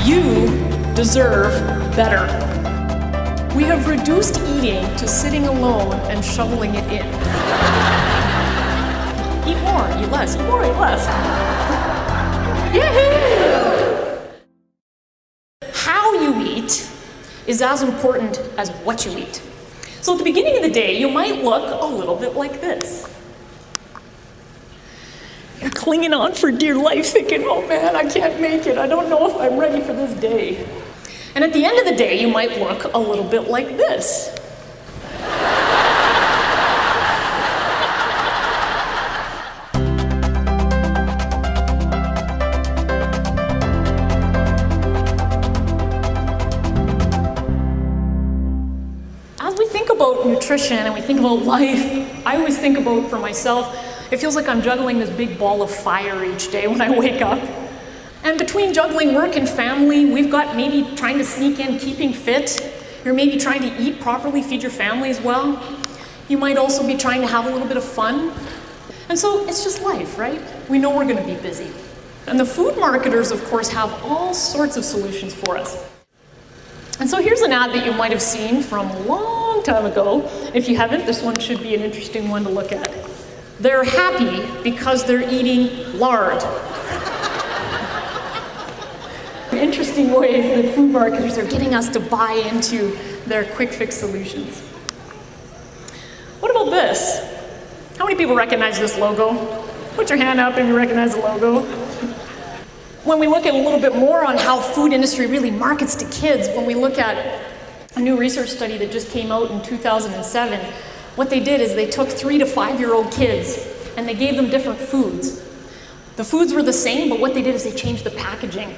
You deserve better. We have reduced eating to sitting alone and shoveling it in. Eat more, eat less, eat more, eat less. Yahoo! How you eat is as important as what you eat. So at the beginning of the day, you might look a little bit like this. You're clinging on for dear life, thinking, oh man, I can't make it. I don't know if I'm ready for this day. And at the end of the day, you might look a little bit like this. As we think about nutrition and we think about life, I always think about, for myself, it feels like I'm juggling this big ball of fire each day when I wake up. And between juggling work and family, we've got maybe trying to sneak in keeping fit. You're maybe trying to eat properly, feed your family as well. You might also be trying to have a little bit of fun. And so it's just life, right? We know we're going to be busy. And the food marketers, of course, have all sorts of solutions for us. And so here's an ad that you might have seen from a long time ago. If you haven't, this one should be an interesting one to look at. They're happy because they're eating lard. Interesting ways that food marketers are getting us to buy into their quick fix solutions. What about this? How many people recognize this logo? Put your hand up if you recognize the logo. When we look at a little bit more on how food industry really markets to kids, when we look at a new research study that just came out in 2007, what they did is they took 3 to 5-year-old kids and they gave them different foods. The foods were the same, but what they did is they changed the packaging.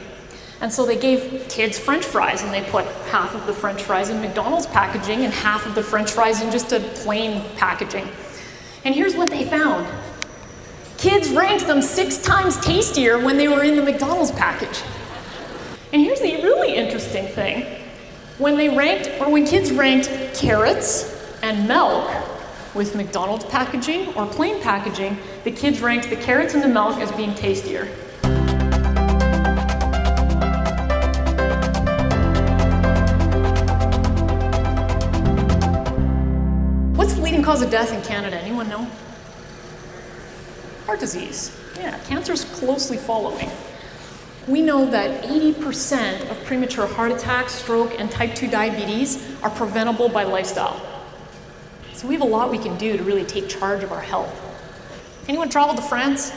And so they gave kids French fries, and they put half of the French fries in McDonald's packaging and half of the French fries in just a plain packaging. And here's what they found. Kids ranked them 6 times tastier when they were in the McDonald's package. And here's the really interesting thing. When kids ranked carrots and milk with McDonald's packaging or plain packaging, the kids ranked the carrots and the milk as being tastier. What's the leading cause of death in Canada? Anyone know? Heart disease. Yeah, cancer's closely following. We know that 80% of premature heart attacks, stroke, and type 2 diabetes are preventable by lifestyle. So we have a lot we can do to really take charge of our health. Anyone travel to France?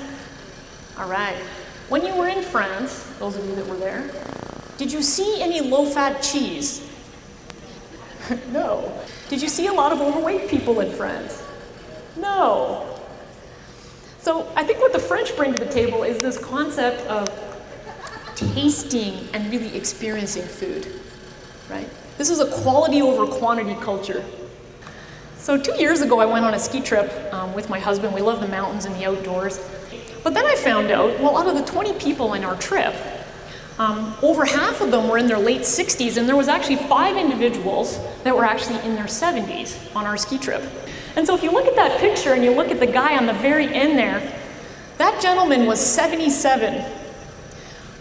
All right. When you were in France, those of you that were there, did you see any low-fat cheese? No. Did you see a lot of overweight people in France? No. So I think what the French bring to the table is this concept of tasting and really experiencing food, right? This is a quality over quantity culture. So 2 years ago, I went on a ski trip with my husband. We love the mountains and the outdoors. But then I found out, well, out of the 20 people in our trip, over half of them were in their late 60s, and there was actually 5 individuals that were actually in their 70s on our ski trip. And so if you look at that picture and you look at the guy on the very end there, that gentleman was 77.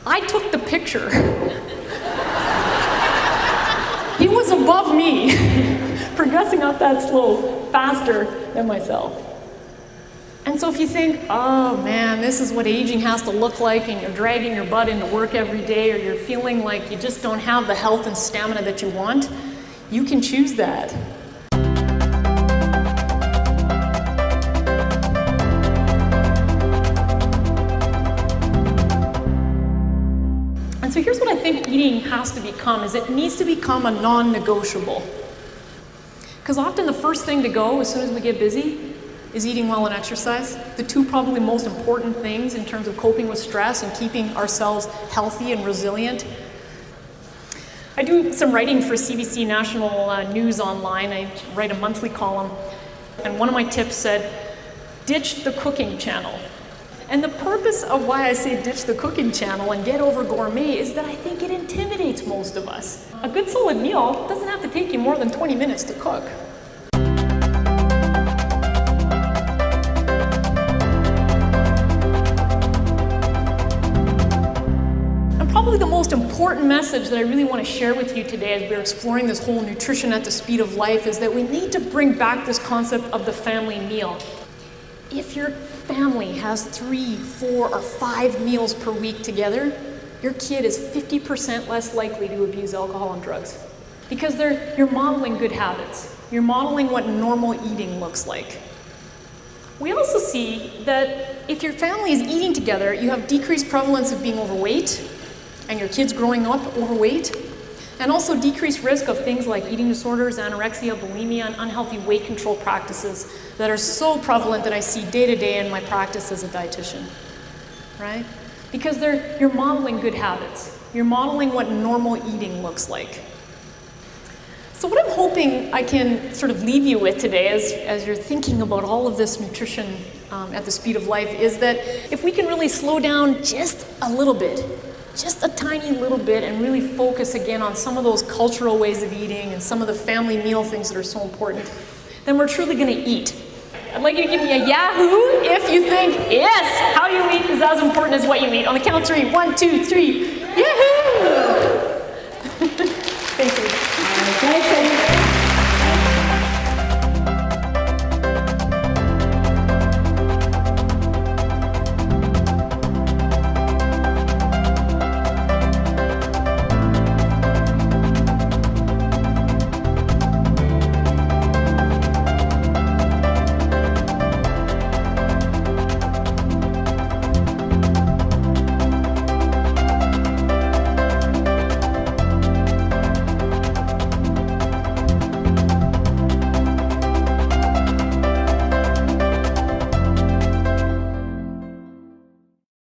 I took the picture. He was above me, progressing up that slope faster than myself. And so if you think, oh man, this is what aging has to look like, and you're dragging your butt into work every day, or you're feeling like you just don't have the health and stamina that you want, you can choose that. And so here's what I think eating has to become, is it needs to become a non-negotiable. Because often the first thing to go as soon as we get busy is eating well and exercise. The 2 probably most important things in terms of coping with stress and keeping ourselves healthy and resilient. I do some writing for CBC National News online. I write a monthly column. And one of my tips said, ditch the cooking channel. And the purpose of why I say ditch the cooking channel and get over gourmet is that I think it intimidates most of us. A good solid meal doesn't have to take you more than 20 minutes to cook. And probably the most important message that I really want to share with you today as we're exploring this whole nutrition at the speed of life is that we need to bring back this concept of the family meal. If your family has 3, 4, or 5 meals per week together, your kid is 50% less likely to abuse alcohol and drugs. Because you're modeling good habits. You're modeling what normal eating looks like. We also see that if your family is eating together, you have decreased prevalence of being overweight, and your kids growing up overweight, and also decreased risk of things like eating disorders, anorexia, bulimia, and unhealthy weight control practices that are so prevalent that I see day to day in my practice as a dietitian, right? Because you're modeling good habits. You're modeling what normal eating looks like. So what I'm hoping I can sort of leave you with today as you're thinking about all of this nutrition at the speed of life is that if we can really slow down just a little bit, just a tiny little bit, and really focus again on some of those cultural ways of eating and some of the family meal things that are so important, then we're truly going to eat. I'd like you to give me a Yahoo if you think, yes, how you eat is as important as what you eat. On the count of 3, 1, 2, 3.